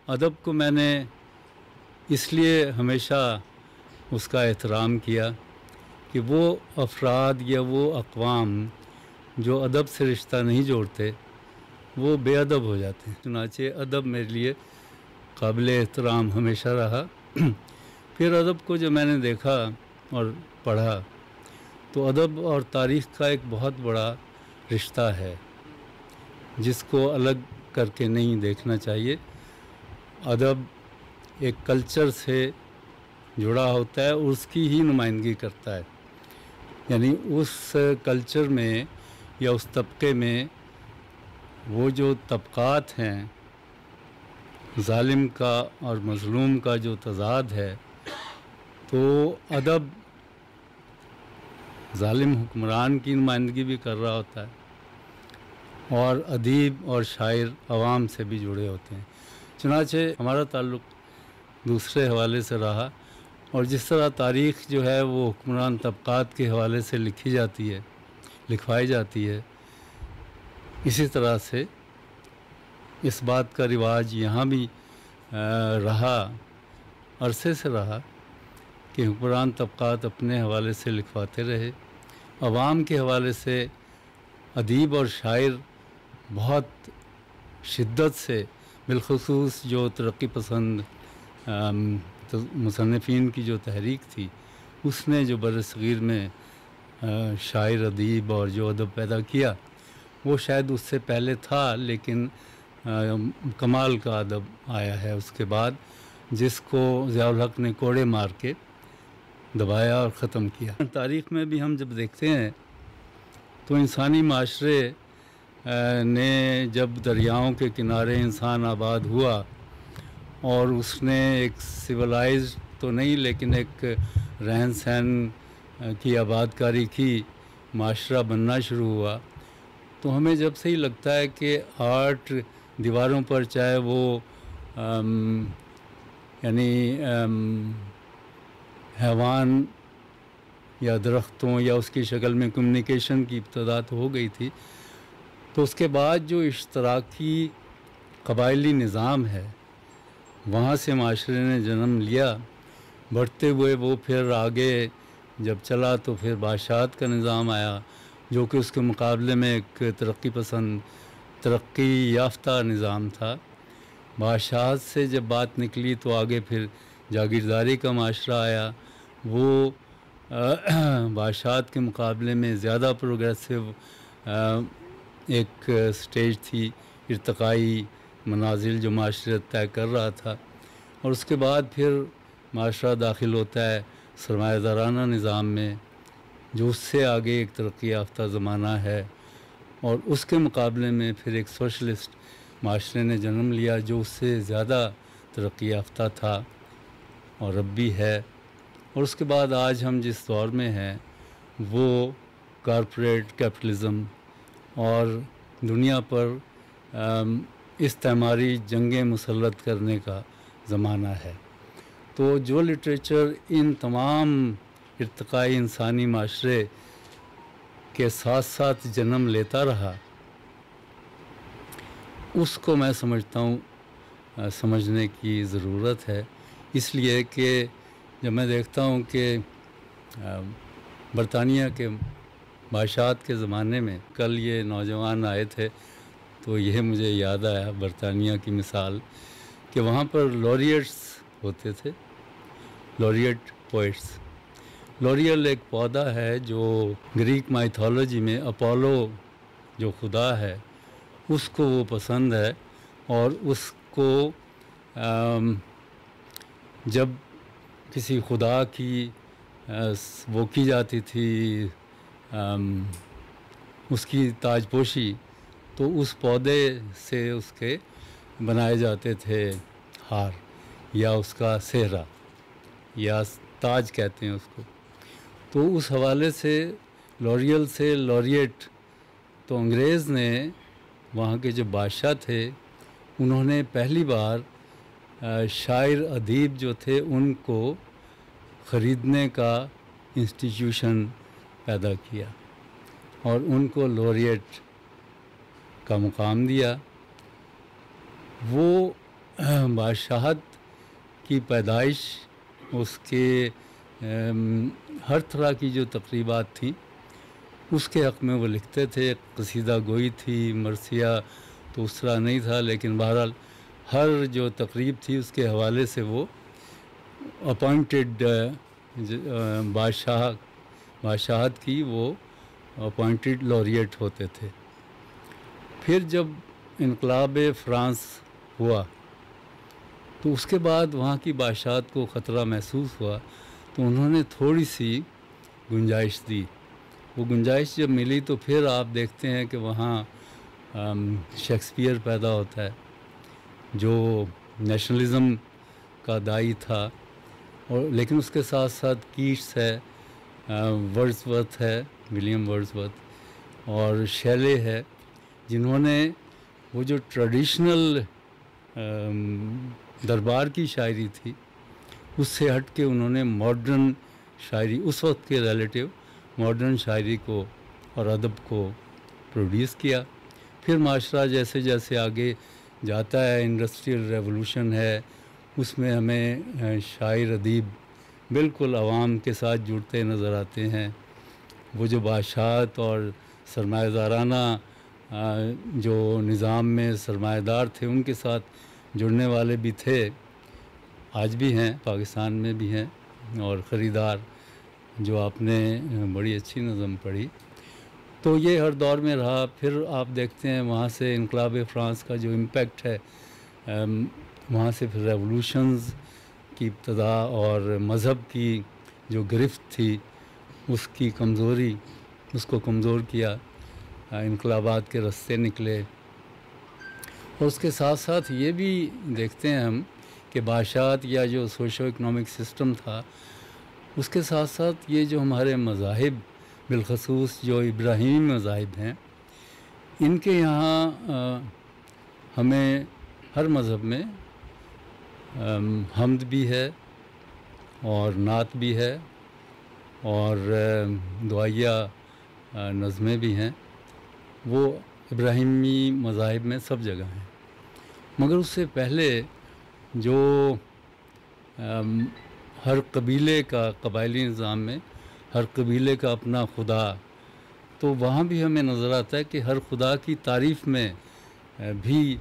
ادب کو میں نے اس لیے ہمیشہ اس کا احترام کیا کہ وہ افراد یا وہ اقوام جو ادب سے رشتہ نہیں جوڑتے وہ بے ادب ہو جاتے ہیں. چنانچہ ادب میرے لیے قابل احترام ہمیشہ رہا. پھر ادب کو جو میں نے دیکھا اور پڑھا تو ادب اور تاریخ کا ایک بہت بڑا رشتہ ہے جس کو الگ کر کے نہیں دیکھنا چاہیے. ادب ایک کلچر سے جڑا ہوتا ہے اور اس کی ہی نمائندگی کرتا ہے. یعنی اس کلچر میں یا اس طبقے میں وہ جو طبقات ہیں، ظالم کا اور مظلوم کا جو تضاد ہے، تو ادب ظالم حکمران کی نمائندگی بھی کر رہا ہوتا ہے اور ادیب اور شاعر عوام سے بھی جڑے ہوتے ہیں. چنانچہ ہمارا تعلق دوسرے حوالے سے رہا، اور جس طرح تاریخ جو ہے وہ حکمران طبقات کے حوالے سے لکھوائی جاتی ہے، اسی طرح سے اس بات کا رواج یہاں بھی رہا، عرصے سے رہا کہ حکمران طبقات اپنے حوالے سے لکھواتے رہے. عوام کے حوالے سے ادیب اور شاعر بہت شدت سے، بالخصوص جو ترقی پسند مصنفین کی جو تحریک تھی، اس نے جو برصغیر میں شاعر ادیب اور جو ادب پیدا کیا وہ شاید اس سے پہلے تھا، لیکن کمال کا ادب آیا ہے اس کے بعد، جس کو ضیاء الحق نے کوڑے مار کے دبایا اور ختم کیا. تاریخ میں بھی ہم جب دیکھتے ہیں تو انسانی معاشرے نے جب دریاؤں کے کنارے انسان آباد ہوا اور اس نے ایک سویلائزڈ تو نہیں لیکن ایک رہن سہن کی آباد کاری کی، معاشرہ بننا شروع ہوا، تو ہمیں جب سے ہی لگتا ہے کہ آرٹ دیواروں پر، چاہے وہ یعنی حیوان یا درختوں یا اس کی شکل میں کمیونیکیشن کی ابتدا تو ہو گئی تھی، تو اس کے بعد جو اشتراکی قبائلی نظام ہے وہاں سے معاشرے نے جنم لیا. بڑھتے ہوئے وہ پھر آگے جب چلا تو پھر بادشاہت کا نظام آیا، جو کہ اس کے مقابلے میں ایک ترقی پسند، ترقی یافتہ نظام تھا. بادشاہت سے جب بات نکلی تو آگے پھر جاگیرداری کا معاشرہ آیا، وہ بادشاہت کے مقابلے میں زیادہ پروگریسو ایک سٹیج تھی، ارتقائی منازل جو معاشرت طے کر رہا تھا. اور اس کے بعد پھر معاشرہ داخل ہوتا ہے سرمایہ دارانہ نظام میں، جو اس سے آگے ایک ترقی یافتہ زمانہ ہے، اور اس کے مقابلے میں پھر ایک سوشلسٹ معاشرے نے جنم لیا جو اس سے زیادہ ترقی یافتہ تھا اور اب بھی ہے. اور اس کے بعد آج ہم جس دور میں ہیں وہ کارپوریٹ کیپٹلزم اور دنیا پر استعماری جنگیں مسلط کرنے کا زمانہ ہے. تو جو لٹریچر ان تمام ارتقائی انسانی معاشرے کے ساتھ ساتھ جنم لیتا رہا، اس کو میں سمجھتا ہوں سمجھنے کی ضرورت ہے. اس لیے کہ جب میں دیکھتا ہوں کہ برطانیہ کے بادشاہت کے زمانے میں، کل یہ نوجوان آئے تھے تو یہ مجھے یاد آیا برطانیہ کی مثال، کہ وہاں پر لوریٹس ہوتے تھے، لوریٹ پوئٹس. لوریل ایک پودا ہے جو گریک مائتھولوجی میں اپولو جو خدا ہے اس کو وہ پسند ہے، اور اس کو جب کسی خدا کی وہ کی جاتی تھی اس کی تاج پوشی، تو اس پودے سے اس کے بنائے جاتے تھے ہار یا اس کا صحرا یا تاج کہتے ہیں اس کو. تو اس حوالے سے لوریل سے لوریٹ، تو انگریز نے وہاں کے جو بادشاہ تھے انہوں نے پہلی بار شاعر ادیب جو تھے ان کو خریدنے کا انسٹیٹیوشن پیدا کیا اور ان کو لوریٹ کا مقام دیا. وہ بادشاہت کی پیدائش، اس کے ہر طرح کی جو تقریبات تھیں اس کے حق میں وہ لکھتے تھے. قصیدہ گوئی تھی، مرثیہ تو اس طرح نہیں تھا، لیکن بہرحال ہر جو تقریب تھی اس کے حوالے سے وہ اپوائنٹڈ بادشاہت کی وہ اپوائنٹڈ لوریٹ ہوتے تھے. پھر جب انقلاب فرانس ہوا تو اس کے بعد وہاں کی بادشاہت کو خطرہ محسوس ہوا، تو انہوں نے تھوڑی سی گنجائش دی. وہ گنجائش جب ملی تو پھر آپ دیکھتے ہیں کہ وہاں شیکسپیئر پیدا ہوتا ہے جو نیشنلزم کا داعی تھا، اور لیکن اس کے ساتھ ساتھ کیٹس ہے، ورڈزورتھ ہے، ولیم ورڈزورتھ، اور شیلے ہے، جنہوں نے وہ جو ٹریڈیشنل دربار کی شاعری تھی اس سے ہٹ کے انہوں نے ماڈرن شاعری، اس وقت کے ریلیٹیو ماڈرن شاعری کو اور ادب کو پروڈیوس کیا. پھر معاشرہ جیسے جیسے آگے جاتا ہے، انڈسٹریل ریولوشن ہے، اس میں ہمیں شاعر ادیب بالکل عوام کے ساتھ جڑتے نظر آتے ہیں. وہ جو بادشاہت اور سرمایہ دارانہ جو نظام میں سرمایہ دار تھے ان کے ساتھ جڑنے والے بھی تھے، آج بھی ہیں، پاکستان میں بھی ہیں. اور خریدار جو آپ نے بڑی اچھی نظم پڑھی، تو یہ ہر دور میں رہا. پھر آپ دیکھتے ہیں وہاں سے انقلاب فرانس کا جو امپیکٹ ہے، وہاں سے پھر ریولوشنز کی ابتدا اور مذہب کی جو گرفت تھی اس کی کمزوری، اس کو کمزور کیا، انقلابات کے رستے نکلے. اور اس کے ساتھ ساتھ یہ بھی دیکھتے ہیں ہم کہ بادشاہت یا جو سوشو اکنامک سسٹم تھا اس کے ساتھ ساتھ یہ جو ہمارے مذاہب، بالخصوص جو ابراہیمی مذاہب ہیں، ان کے یہاں ہمیں ہر مذہب میں حمد بھی ہے اور نعت بھی ہے اور دعائیہ نظمیں بھی ہیں. وہ ابراہیمی مذاہب میں سب جگہ ہیں. مگر اس سے پہلے جو ہر قبیلے کا، قبائلی نظام میں ہر قبیلے کا اپنا خدا، تو وہاں بھی ہمیں نظر آتا ہے کہ ہر خدا کی تعریف میں بھی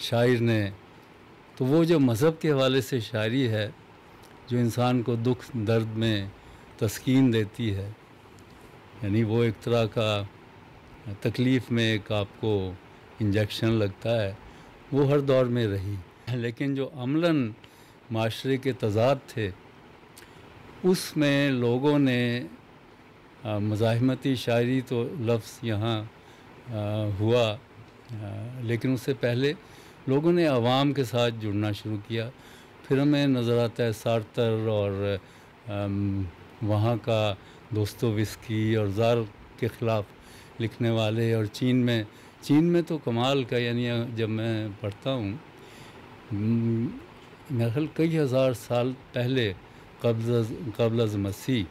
شاعر نے، تو وہ جو مذہب کے حوالے سے شاعری ہے جو انسان کو دکھ درد میں تسکین دیتی ہے، یعنی وہ ایک طرح کا تکلیف میں ایک آپ کو انجیکشن لگتا ہے، وہ ہر دور میں رہی. لیکن جو عملاً معاشرے کے تضاد تھے اس میں لوگوں نے مزاحمتی شاعری تو لفظ یہاں ہوا، لیکن اس سے پہلے لوگوں نے عوام کے ساتھ جڑنا شروع کیا. پھر ہمیں نظر آتا ہے سارتر اور وہاں کا دوستویسکی اور زار کے خلاف لکھنے والے، اور چین میں تو کمال کا، یعنی جب میں پڑھتا ہوں میرے خیال کئی ہزار سال پہلے قبل از مسیح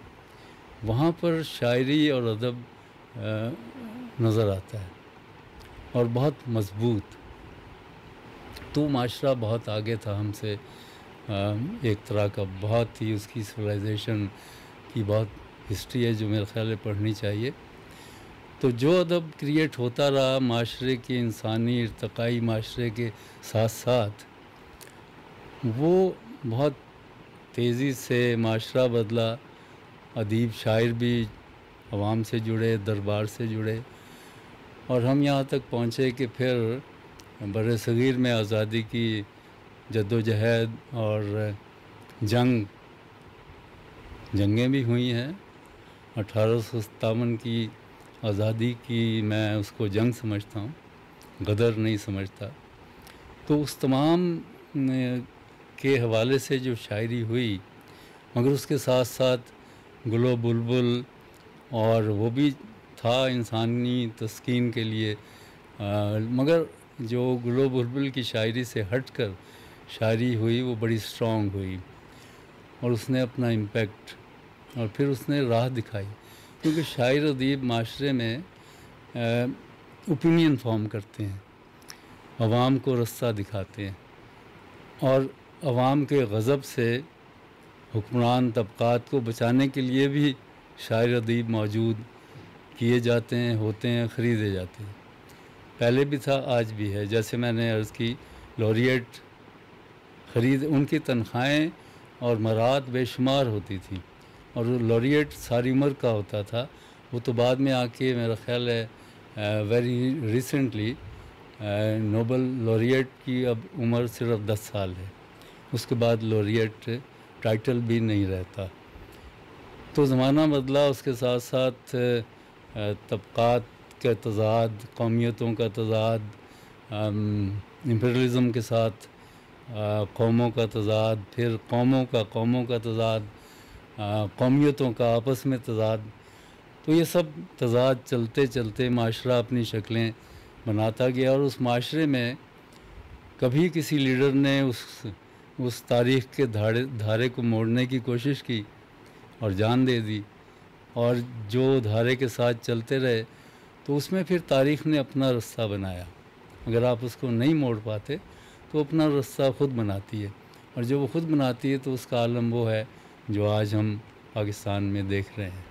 وہاں پر شاعری اور ادب نظر آتا ہے اور بہت مضبوط. تو معاشرہ بہت آگے تھا ہم سے، ایک طرح کا بہت ہی، اس کی سویلائزیشن کی بہت ہسٹری ہے جو میرے خیال ہے پڑھنی چاہیے. تو جو ادب کریٹ ہوتا رہا معاشرے کے، انسانی ارتقائی معاشرے کے ساتھ ساتھ، وہ بہت تیزی سے معاشرہ بدلا. ادیب شاعر بھی عوام سے جڑے، دربار سے جڑے، اور ہم یہاں تک پہنچے کہ پھر بر صغیر میں آزادی کی جد و جہد اور جنگیں بھی ہوئی ہیں. 1857 کی آزادی کی میں اس کو جنگ سمجھتا ہوں، غدر نہیں سمجھتا. تو اس تمام کے حوالے سے جو شاعری ہوئی، مگر اس کے ساتھ ساتھ گل و بلبل، اور وہ بھی تھا انسانی تسکین کے لیے، مگر جو گل و بلبل کی شاعری سے ہٹ کر شاعری ہوئی وہ بڑی اسٹرانگ ہوئی، اور اس نے اپنا امپیکٹ، اور پھر اس نے راہ دکھائی. کیونکہ شاعر ادیب معاشرے میں اوپینین فارم کرتے ہیں، عوام کو رستہ دکھاتے ہیں. اور عوام کے غضب سے حکمران طبقات کو بچانے کے لیے بھی شاعر ادیب موجود کیے جاتے ہیں، ہوتے ہیں، خریدے جاتے ہیں۔ پہلے بھی تھا، آج بھی ہے۔ جیسے میں نے عرض کی، لوریٹ ان کی تنخواہیں اور مراد بے شمار ہوتی تھیں، اور لوریٹ ساری عمر کا ہوتا تھا۔ وہ تو بعد میں آ کے میرا خیال ہے ویری ریسنٹلی نوبل لوریٹ کی اب عمر صرف 10 سال ہے، اس کے بعد لوریٹ ٹائٹل بھی نہیں رہتا۔ تو زمانہ بدلا، اس کے ساتھ ساتھ طبقات کا تضاد، قومیتوں کا تضاد، امپیریلزم کے ساتھ قوموں کا تضاد، پھر قوموں کا تضاد، قومیتوں کا آپس میں تضاد، تو یہ سب تضاد چلتے چلتے معاشرہ اپنی شکلیں بناتا گیا، اور اس معاشرے میں کبھی کسی لیڈر نے اس تاریخ کے دھارے کو موڑنے کی کوشش کی اور جان دے دی، اور جو دھارے کے ساتھ چلتے رہے تو اس میں پھر تاریخ نے اپنا رستہ بنایا۔ اگر آپ اس کو نہیں موڑ پاتے تو اپنا رستہ خود بناتی ہے، اور جب وہ خود بناتی ہے تو اس کا عالم وہ ہے جو آج ہم پاکستان میں دیکھ رہے ہیں۔